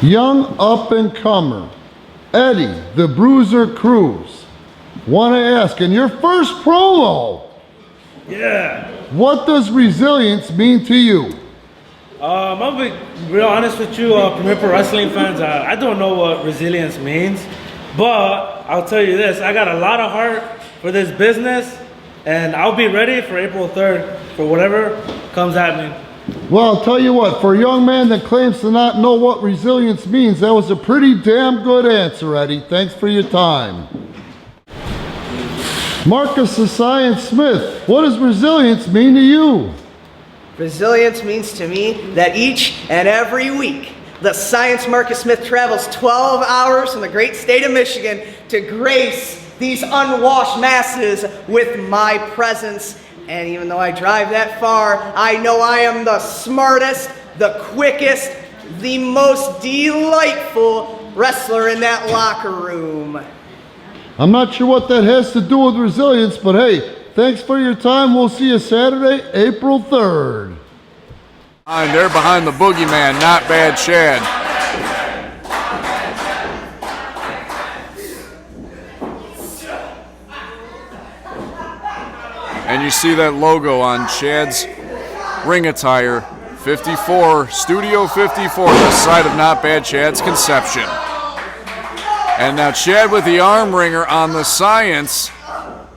Young up-and-comer, Eddie, the Bruiser Cruz. Want to ask, in your first promo, what does resilience mean to you? I'm gonna be real honest with you, Premier Pro Wrestling fans. I don't know what resilience means, but I'll tell you this: I got a lot of heart for this business, and I'll be ready for April 3rd for whatever comes at me. Well, I'll tell you what, for a young man that claims to not know what resilience means, that was a pretty damn good answer, Eddie. Thanks for your time. Marcus the Science Smith, what does resilience mean to you? Resilience means to me that each and every week, the Science Marcus Smith travels 12 hours from the great state of Michigan to grace these unwashed masses with my presence. And even though I drive that far, I know I am the smartest, the quickest, the most delightful wrestler in that locker room. I'm not sure what that has to do with resilience, but hey, thanks for your time. We'll see you Saturday, April 3rd. And they're behind the boogeyman, Not Bad Chad. And you see that logo on Chad's ring attire, 54, Studio 54, the site of Not Bad Chad's conception. And now Chad with the arm wringer on the Science.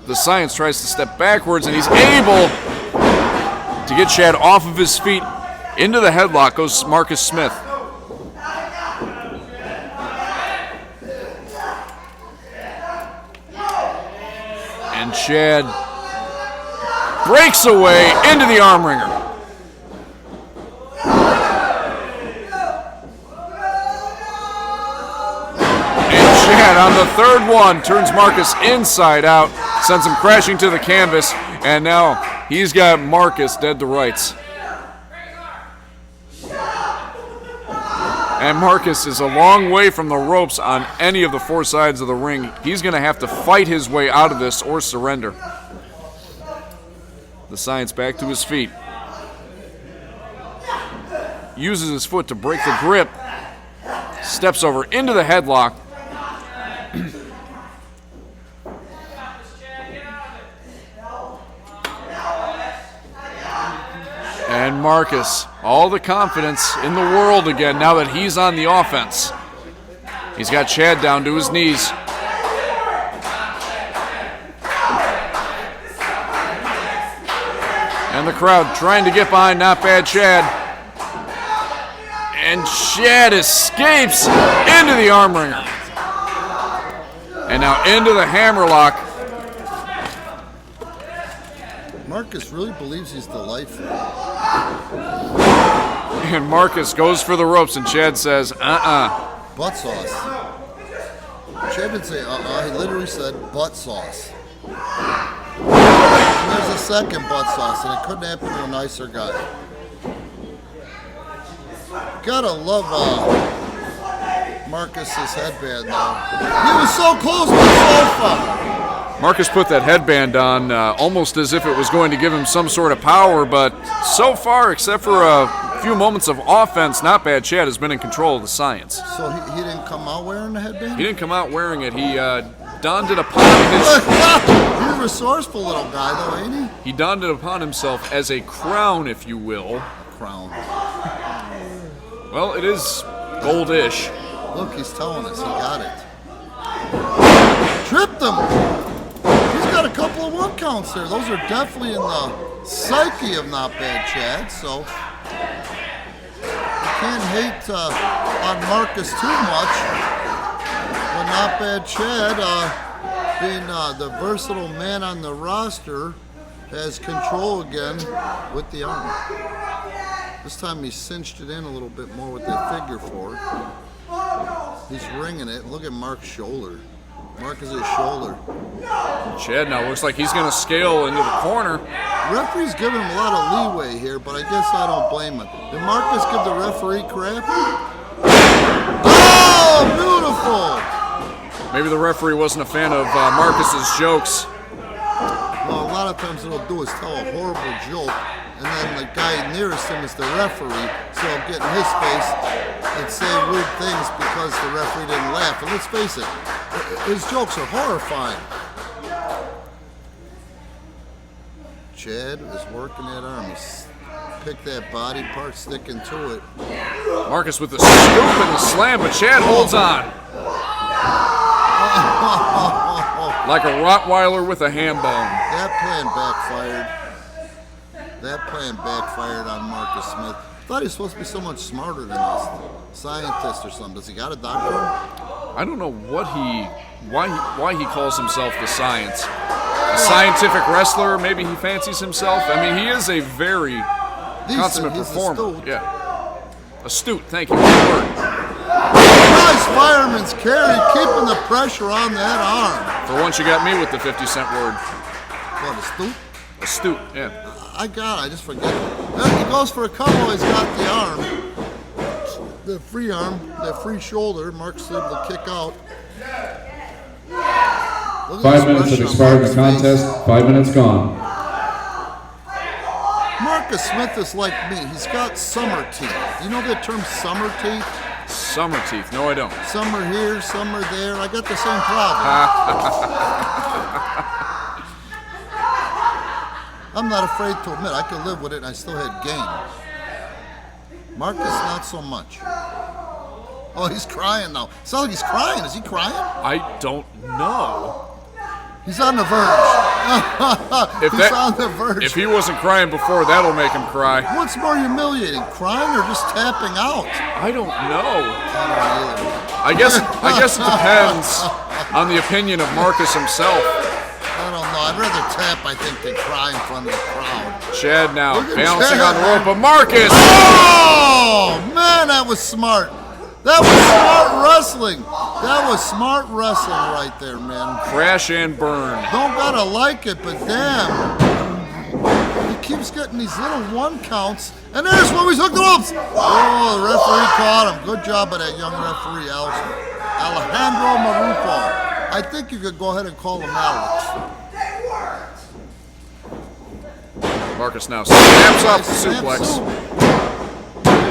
The Science tries to step backwards, and he's able to get Chad off of his feet. Into the headlock goes Marcus Smith. And Chad breaks away into the arm wringer. And Chad on the third one turns Marcus inside out, sends him crashing to the canvas, and now he's got Marcus dead to rights. And Marcus is a long way from the ropes on any of the four sides of the ring. He's going to have to fight his way out of this or surrender. The Science back to his feet. Uses his foot to break the grip. Steps over into the headlock. And Marcus, all the confidence in the world again now that he's on the offense. He's got Chad down to his knees. And the crowd trying to get behind Not Bad Chad. And Chad escapes into the arm wringer. And now into the hammerlock. Marcus really believes he's delightful. And Marcus goes for the ropes, and Chad says, Butt sauce. Chad didn't say he literally said butt sauce. And there's a second butt sauce, and it couldn't happen to a nicer guy. Gotta love Marcus's headband though. He was so close to the sofa. Marcus put that headband on almost as if it was going to give him some sort of power, but so far, except for a few moments of offense, Not Bad Chad has been in control of the Science. So he didn't come out wearing the headband? He didn't come out wearing it. He donned it upon his... He's a resourceful little guy though, ain't he? He donned it upon himself as a crown, if you will. Crown. Well, it is goldish. Look, he's telling us he got it. Tripped him! He's got a couple of one counts there. Those are definitely in the psyche of Not Bad Chad, so you can't hate on Marcus too much. When Not Bad Chad, being the versatile man on the roster, has control again with the arm. This time he cinched it in a little bit more with that figure four. He's ringing it. Look at Mark's shoulder. Marcus's shoulder. Chad now looks like he's going to scale into the corner. Referee's giving him a lot of leeway here, but I guess I don't blame him. Did Marcus give the referee crap? Oh, beautiful! Maybe the referee wasn't a fan of Marcus's jokes. Well, a lot of times what he'll do is tell a horrible joke and then the guy nearest him is the referee, so he'll get in his face and say rude things because the referee didn't laugh. And let's face it, his jokes are horrifying. Chad is working that arm. He's picked that body part, sticking to it. Marcus with the scoop and the slam, but Chad holds on. Like a Rottweiler with a ham bone. That plan backfired. That plan backfired on Marcus Smith. I thought he was supposed to be so much smarter than this. Scientist or something. Does he got a doctorate? I don't know why he calls himself the Science. A scientific wrestler, maybe he fancies himself. I mean, he is a very consummate performer. Astute. Yeah. Astute, thank you. Good word. Nice fireman's carry, keeping the pressure on that arm. For once, you got me with the 50-cent word. What, astute? Astute, yeah. I just forget it. He goes for a couple, he's got the arm. The free arm, the free shoulder. Mark's able to kick out. 5 minutes have expired in the contest. 5 minutes gone. Marcus Smith is like me. He's got summer teeth. You know that term, summer teeth? Summer teeth. No, I don't. Some are here, some are there. I got the same problem. I'm not afraid to admit I could live with it and I still had game. Marcus, not so much. Oh, he's crying now. Sounds like he's crying. Is he crying? I don't know. He's on the verge. He's on the verge. If he wasn't crying before, that'll make him cry. What's more humiliating, crying or just tapping out? I don't know. I I guess it depends on the opinion of Marcus himself. don't know. I'd rather tap, I think, than cry in front of the crowd. Chad now Look at bouncing Chad. on the rope, but Marcus! Oh, man, that was smart. That was smart wrestling. That was smart wrestling right there, man. Crash and burn. Don't gotta like it, but damn. He keeps getting these little one counts. And there's when we hooked the ropes. Oh, the referee caught him. Good job by that young referee, Alejandro Marufo. I think you could go ahead and call him Alex. Marcus now snaps off the Snap suplex. soup.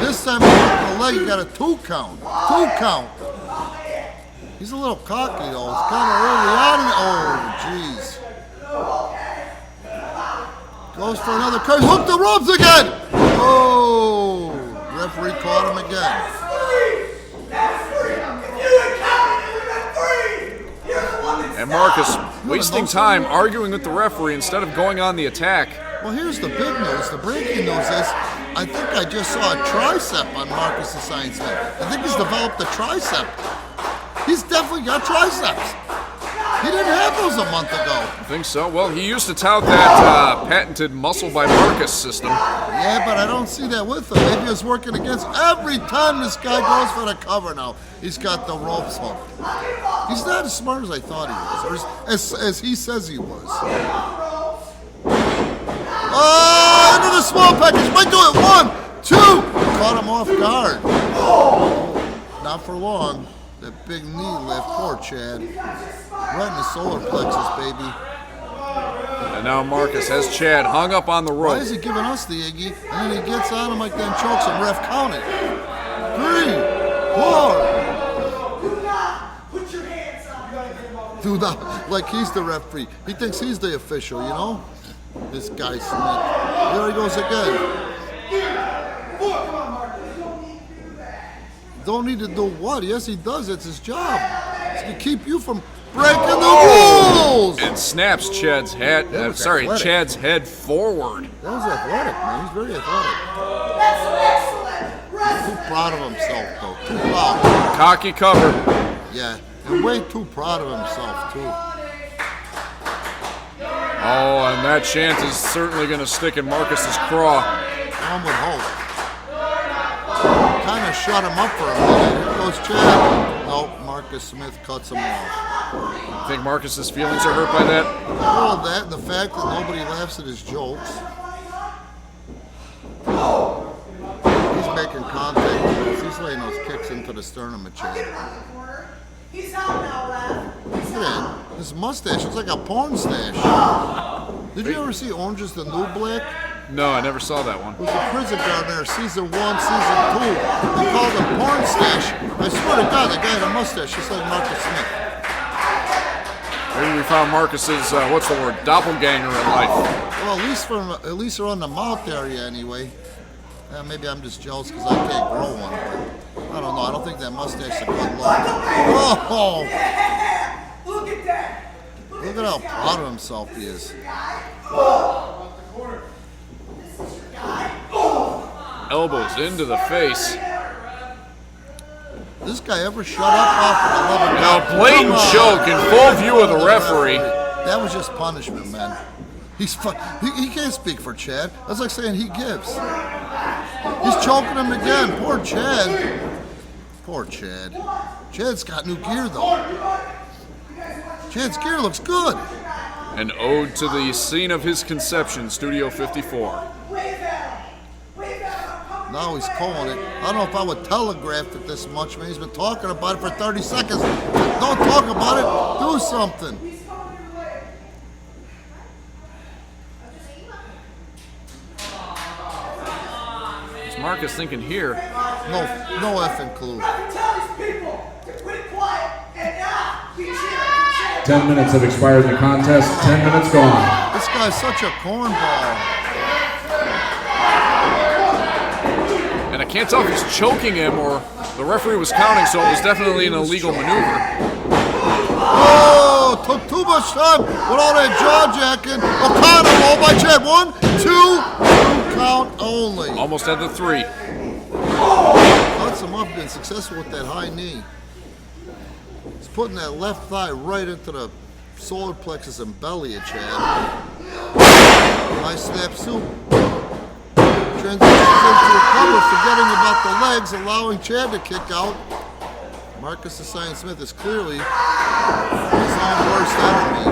This time he hooked the leg, he got a 2 count. 2 count. He's a little cocky though. It's kind of early on. Oh, jeez. Goes for another curse. Hook the ropes again. Oh, referee caught him again. And Marcus wasting time arguing with the referee instead of going on the attack. Well, here's the big news. The breaking news is, I think I just saw a tricep on Marcus the Science Man. I think he's developed a tricep. He's definitely got triceps. He didn't have those a month ago. I think so. Well, he used to tout that patented muscle by Marcus system. Yeah, but I don't see that with him. Maybe it's working against every time this guy goes for the cover now. He's got the ropes hooked. He's not as smart as I thought he was, or as he says he was. Oh, into the small package. Might do it. 1, 2. Caught him off guard. Not for long. That big knee lift. Poor Chad. Right in the solar plexus, baby. And now Marcus has Chad hung up on the Why rope. is he giving us the Iggy? And then he gets on him like that and chokes him. Ref, count it. 3, 4. Put your hands up. Do not. Like he's the referee. He thinks he's the official, you know? This guy Smith. There he goes again. Don't need to do what? Yes, he does. It's his job. It's to keep you from breaking the rules. And snaps Chad's head. That was Chad's athletic. head forward. That was athletic, man. He's very athletic. Too proud of himself, though. Too proud. Cocky cover. Yeah, and way too proud of himself, too. Oh, and that chant is certainly going to stick in Marcus's craw. One would hope. Kind of shut him up for a minute. Here goes Chad. Nope, Marcus Smith cuts him off. You think Marcus's feelings are hurt by that? Well, that and the fact that nobody laughs at his jokes. He's making contact with those. He's laying those kicks into the sternum of Chad. He's out now, lad. Look at that. His mustache looks like a porn stash. Did you ever see Orange is the New Black? No, I never saw that one. It was a prison guard there, season 1, season 2. They called him Porn Stash. I swear to God, the guy had a mustache just like Marcus Smith. Maybe we found Marcus's, what's the word, doppelganger in life. Well, at least around the mouth area anyway. Maybe I'm just jealous because I can't grow one. But I don't know. I don't think that mustache is a good look. Oh! Look at that. Look at how proud of himself he is. Elbows into the face. This guy ever shut up off of 11 Now, blatant choke in full view of the referee. That was just punishment, man. He can't speak for Chad. That's like saying he gives. He's choking him again. Poor Chad. Poor Chad. Chad's got new gear, though. Chad's gear looks good. An ode to the scene of his conception, Studio 54. Now he's calling it. I don't know if I would telegraph it this much, man. He's been talking about it for 30 seconds. Don't talk about it. Do something. What's Marcus thinking here? No effing clue. 10 minutes have expired in the contest. 10 minutes gone. This guy's such a cornball. And I can't tell if he's choking him or the referee was counting, so it was definitely an illegal maneuver. Oh, took too much time with all that jaw jacking. O'Connor rolled by Chad. 1, 2 count only. Almost had the 3. Cuts him up, been successful with that high knee. He's putting that left thigh right into the solar plexus and belly of Chad. Nice snap soup. Transitions into a cover, forgetting about the legs, allowing Chad to kick out. Marcus Assign Smith is clearly his own worst enemy.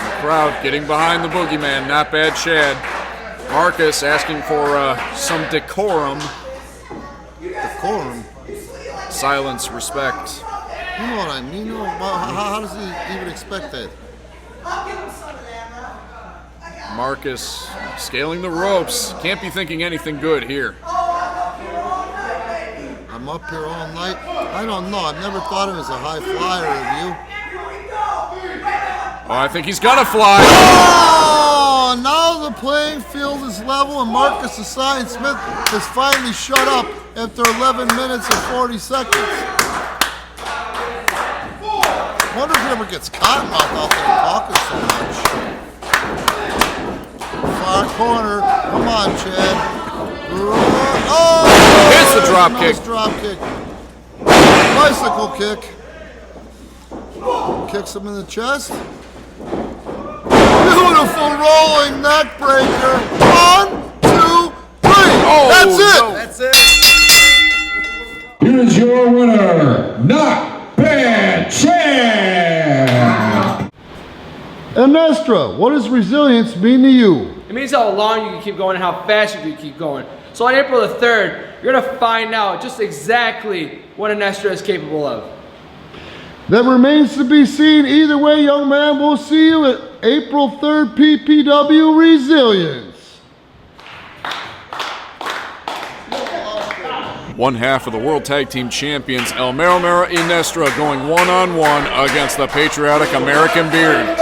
The crowd getting behind the boogeyman, not bad Chad. Marcus asking for some decorum. Decorum? Silence, respect. You know what I mean? You know, how does he even expect that? Marcus scaling the ropes. Can't be thinking anything good here. I'm up here all night. I don't know. I've never thought of him as a high flyer of you. Oh, I think he's gonna fly. Oh, now the playing field is level and Marcus Assign Smith has finally shut up after 11 minutes and 40 seconds. I wonder if he ever gets cottonmouth out there talking so much. Far corner. Come on, Chad. Oh! Hits the drop nice kick. Drop kick. Bicycle kick. Kicks him in the chest. Beautiful rolling neck breaker. 1, 2, 3. Oh, That's it. no. That's it. Here is your winner, Not Bad Chad. Inestra, what does resilience mean to you? It means how long you can keep going and how fast you can keep going. So on April the 3rd, you're going to find out just exactly what Inestra is capable of. That remains to be seen. Either way, young man, we'll see you at April 3rd PPW Resilience. One half of the World Tag Team Champions, Mero Inestra, going one-on-one against the patriotic American Beard.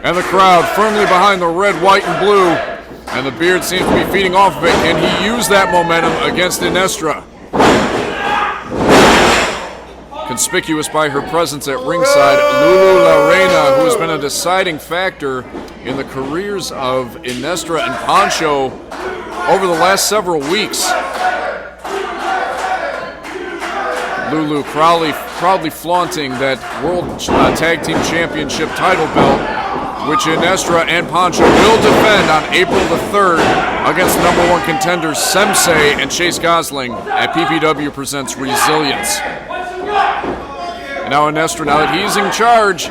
And the crowd firmly behind the red, white, and blue. And the Beard seems to be feeding off of it, and he used that momentum against Inestra. Conspicuous by her presence at ringside, Lulu La Reina, who has been a deciding factor in the careers of Inestra and Pancho over the last several weeks. Lulu proudly flaunting that World Tag Team Championship title belt, which Inestra and Pancho will defend on April the 3rd against the #1 contenders Sensei and Chase Gosling at PPW Presents Resilience. And now Inestra, now that he's in charge,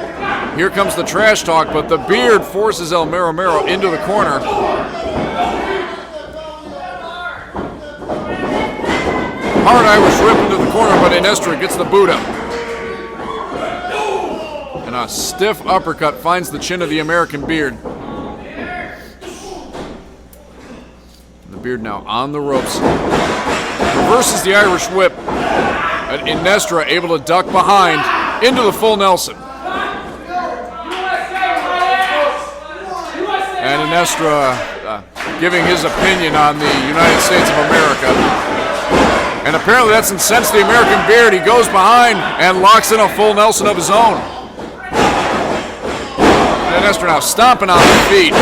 here comes the trash talk, but the Beard forces Mero into the corner. hard Irish rip into the corner, but Inestra gets the boot up. And a stiff uppercut finds the chin of the American Beard. The Beard now on the ropes. Reverses the Irish whip. And Inestra able to duck behind into the full Nelson. And Inestra giving his opinion on the United States of America. And apparently that's incensed the American Beard. He goes behind and locks in a full Nelson of his own. And Inestra now stomping on the feet.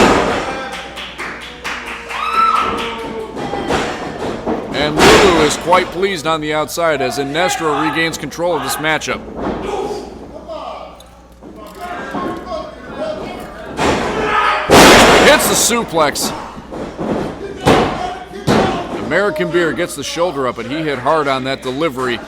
And Lulu is quite pleased on the outside as Inestra regains control of this matchup. Hits the suplex. American Beard gets the shoulder up, but he hit hard on that delivery.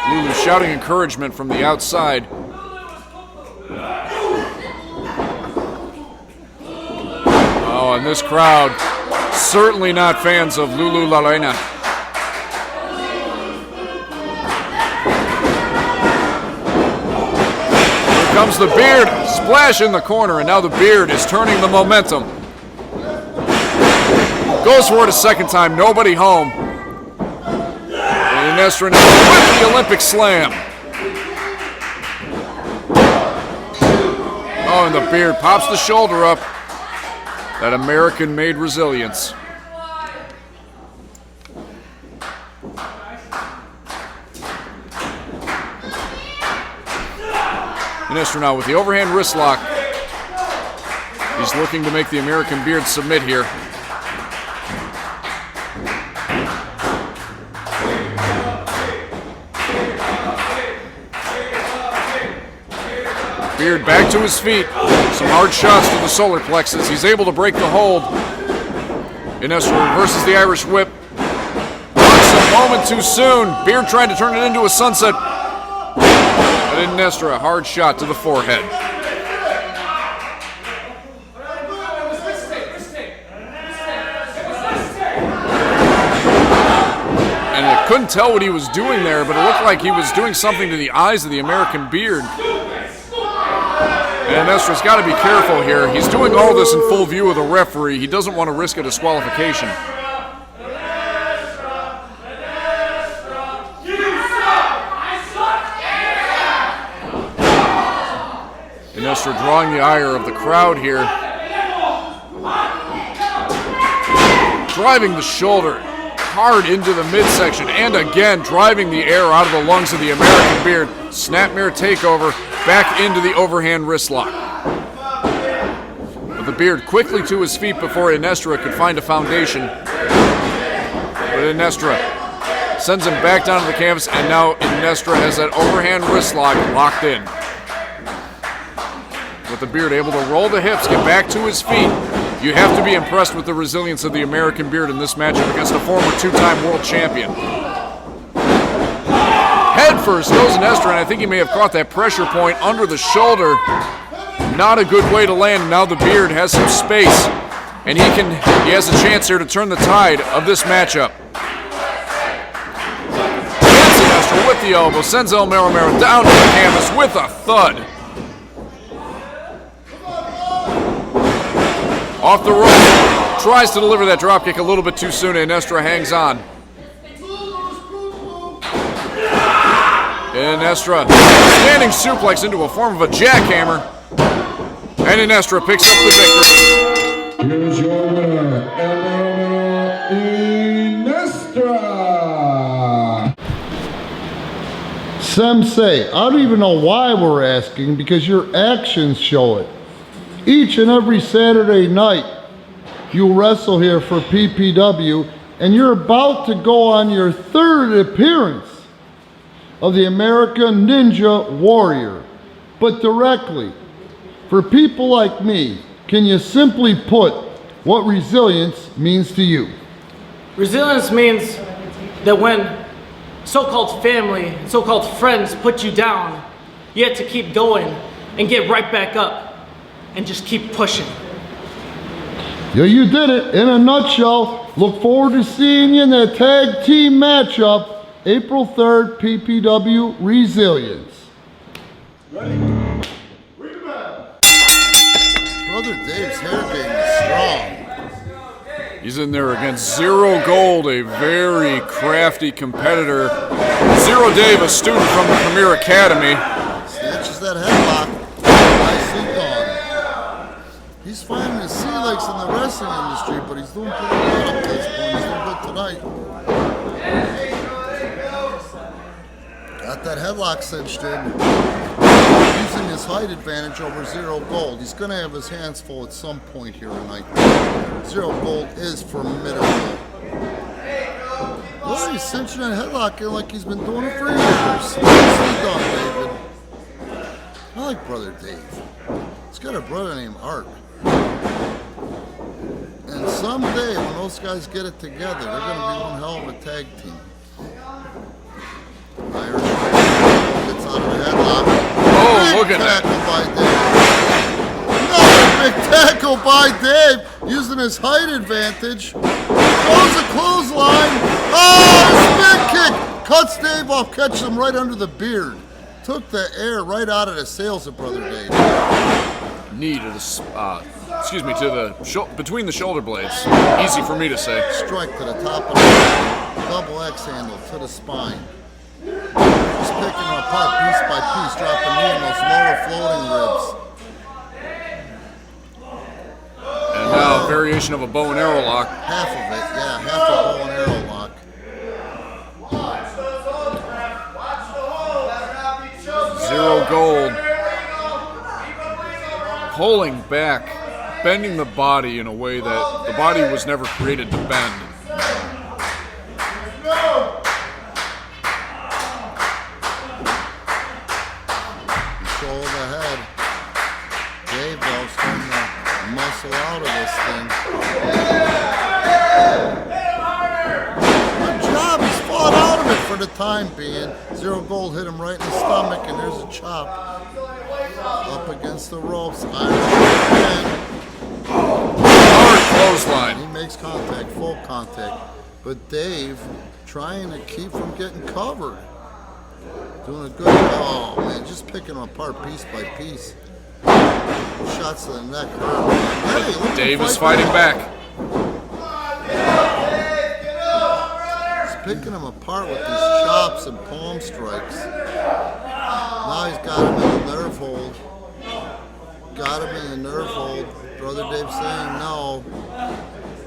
Lulu shouting encouragement from the outside. Oh, and this crowd certainly not fans of Lulu La Reina. Here comes the Beard, splash in the corner, and now the Beard is turning the momentum. Goes for it a second time, nobody home. And Inestra now with the Olympic slam. Oh, and the Beard pops the shoulder up. That American-made resilience. Inestra now with the overhand wrist lock. He's looking to make the American Beard submit here. Beard back to his feet. Some hard shots to the solar plexus. He's able to break the hold. Inestra reverses the Irish whip. Locks a moment too soon. Beard trying to turn it into a sunset. But Inestra, a hard shot to the forehead. And I couldn't tell what he was doing there, but it looked like he was doing something to the eyes of the American Beard. And Inestra's got to be careful here. He's doing all this in full view of the referee. He doesn't want to risk a disqualification. Inestra drawing the ire of the crowd here. Driving the shoulder hard into the midsection, and again driving the air out of the lungs of the American Beard. Snapmare takeover. Back into the overhand wrist lock. But the Beard quickly to his feet before Inestra could find a foundation. But Inestra sends him back down to the canvas, and now Inestra has that overhand wrist lock locked in. With the Beard able to roll the hips, get back to his feet. You have to be impressed with the resilience of the American Beard in this matchup against a former two-time world champion. Head first goes Inestra, and I think he may have caught that pressure point under the shoulder. Not a good way to land. Now the Beard has some space, and he has a chance here to turn the tide of this matchup. Hits Inestra with the elbow, sends Mero down to the canvas with a thud. Off the rope, tries to deliver that dropkick a little bit too soon, and Inestra hangs on. Inestra standing suplex into a form of a jackhammer, and Inestra picks up the victory. Here's your winner, Inestra. Sensei, I don't even know why we're asking, because your actions show it. Each and every Saturday night, you wrestle here for PPW, and you're about to go on your third appearance of the American Ninja Warrior. But directly, for people like me, can you simply put what resilience means to you? Resilience means that when so-called family, so-called friends put you down, you have to keep going and get right back up. and just keep pushing. Yeah, you did it. In a nutshell, look forward to seeing you in that tag team matchup, April 3rd, PPW Resilience. Brother Dave's hair game is strong. He's in there against Zero Gold, a very crafty competitor. Zero Dave, a student from the Premier Academy. Snatches that headlock. Nicely done. He's finding his sea legs in the wrestling industry, but he's doing pretty good up to this point. He's doing good tonight. Got that headlock cinched in. Using his height advantage over Zero Gold. He's going to have his hands full at some point here tonight. Zero Gold is formidable. Well, he's cinching that headlock in like he's been doing it for years. Nicely done, David. I like Brother Dave. He's got a brother named Art. And someday, when those guys get it together, they're going to be one hell of a tag team. Irish gets out of the headlock. Oh, look at that. Big tackle by Dave, using his height advantage. Throws a clothesline. Oh, spin kick. Cuts Dave off, catches him right under the beard. Took the air right out of the sails of Brother Dave. Knee to the, between the shoulder blades. Easy for me to say. Strike to the top of the double X handle to the spine. Just picking him apart piece by piece, dropping knee in those lower floating ribs. And now a variation of a bow and arrow lock. Half of it, yeah, half a bow and arrow lock. Zero Gold. Pulling back, bending the body in a way that the body was never created to bend. Control the head. Dave though starting to muscle out of this thing. Good job, he's fought out of it for the time being. Zero Gold hit him right in the stomach, and there's a chop. Up against the ropes. Hard clothesline. He makes contact, full contact. But Dave trying to keep from getting covered. Doing a good job. Oh man, just picking him apart piece by piece. Shots to the neck hurt. Hey, look, Dave is fighting back. He's picking him apart with these chops and palm strikes. Now he's got him in the nerve hold. Got him in the nerve hold. Brother Dave saying no.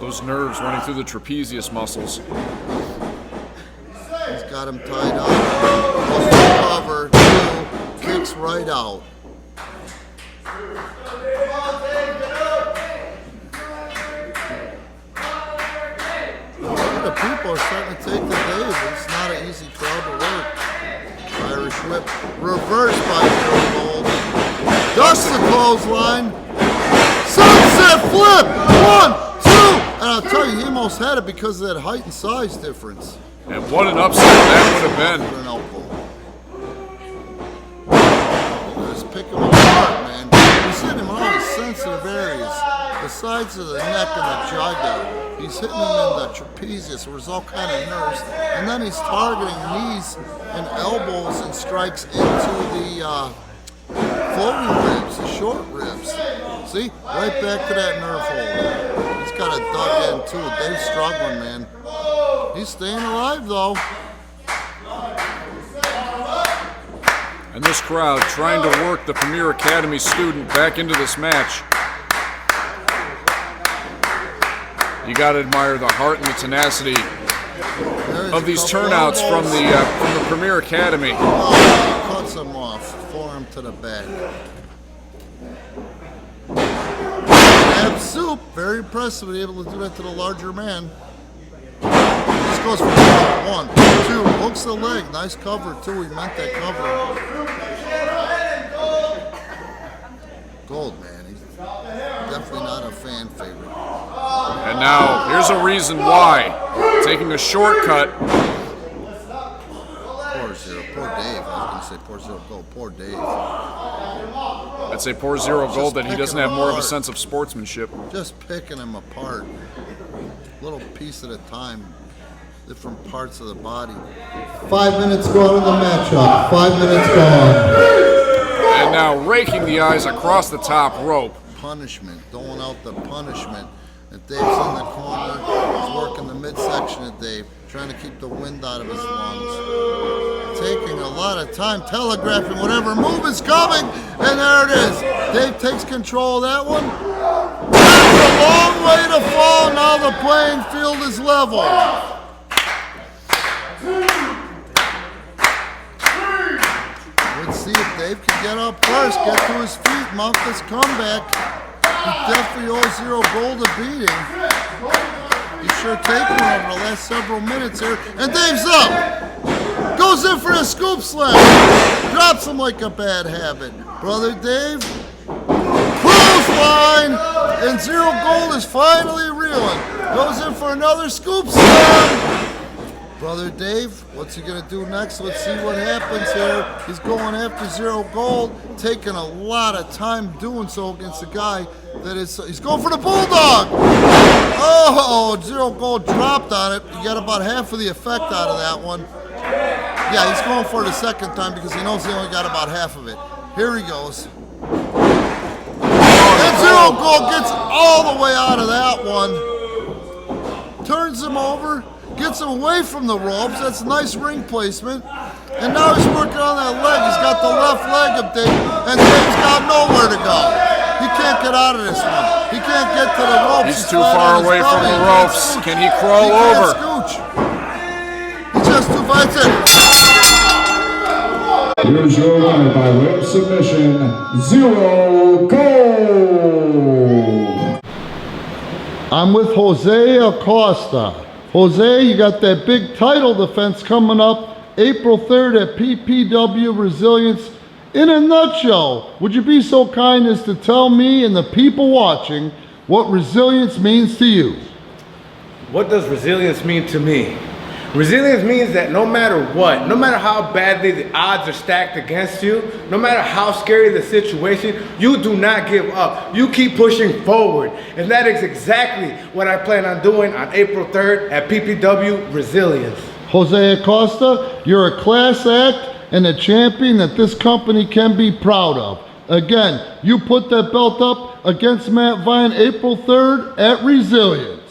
Those nerves running through the trapezius muscles. He's got him tied up. Goes to cover. Two. Kicks right out. The people are starting to take the Dave. It's not an easy crowd to work. Irish whip. Reversed by Zero Gold. Ducks the clothesline. Sunset flip. 1, 2. And I'll tell you, he almost had it because of that height and size difference. And what an upset that would have been. An elbow. Just pick him apart, man. He's hitting him in all these sensitive areas. The sides of the neck and the jugular. He's hitting him in the trapezius, where there's all kind of nerves. And then he's targeting knees and elbows and strikes into the floating ribs, the short ribs. See? Right back to that nerve hole. He's got it dug in too. Dave's struggling, man. He's staying alive though. And this crowd trying to work the Premier Academy student back into this match. You got to admire the heart and the tenacity of these turnouts from the Premier Academy. Oh, he cuts him off, forearm to the back. Ab soup, very impressive to be able to do that to the larger man. This goes for 1, 2, hooks the leg, nice cover too. He meant that cover. Gold, man, he's definitely not a fan favorite. And now, here's a reason why. Taking a shortcut. Poor Zero, poor Dave. I was going to say poor Zero Gold, poor Dave. I'd say poor Zero Gold that he doesn't have more of a sense of sportsmanship. Just picking him apart. Little piece at a time. Different parts of the body. 5 minutes gone in the matchup. 5 minutes gone. And now raking the eyes across the top rope. Punishment, doling out the punishment. And Dave's in the corner. He's working the midsection of Dave, trying to keep the wind out of his lungs. Taking a lot of time, telegraphing whatever move is coming, and there it is. Dave takes control of that one. That's a long way to fall. Now the playing field is level. Let's see if Dave can get up first, get to his feet, mount this comeback. He definitely owes Zero Gold a beating. He's sure taking it over the last several minutes here. And Dave's up. Goes in for a scoop slam. Drops him like a bad habit. Brother Dave, clothesline. And Zero Gold is finally reeling. Goes in for another scoop slam. Brother Dave, what's he gonna do next? Let's see what happens here. He's going after Zero Gold, taking a lot of time doing so against a guy that is, he's going for the Bulldog. Oh, Zero Gold dropped on it. He got about half of the effect out of that one. Yeah, he's going for it a second time because he knows he only got about half of it. Here he goes. And Zero Gold gets all the way out of that one. Turns him over. Gets him away from the ropes. That's a nice ring placement. And now he's working on that leg. He's got the left leg of Dave, and Dave's got nowhere to go. He can't get out of this one. He can't get to the ropes. He's too far away from the ropes. Can he crawl over? He's just too far. That's it. Here's your winner by way of submission, Zero Gold. I'm with Jose Acosta. Jose, you got that big title defense coming up April 3rd at PPW Resilience. In a nutshell, would you be so kind as to tell me and the people watching what resilience means to you? What does resilience mean to me? Resilience means that no matter what, no matter how badly the odds are stacked against you, no matter how scary the situation, you do not give up. You keep pushing forward. And that is exactly what I plan on doing on April 3rd at PPW Resilience. Jose Acosta, you're a class act and a champion that this company can be proud of. Again, you put that belt up against Matt Vine April 3rd at Resilience.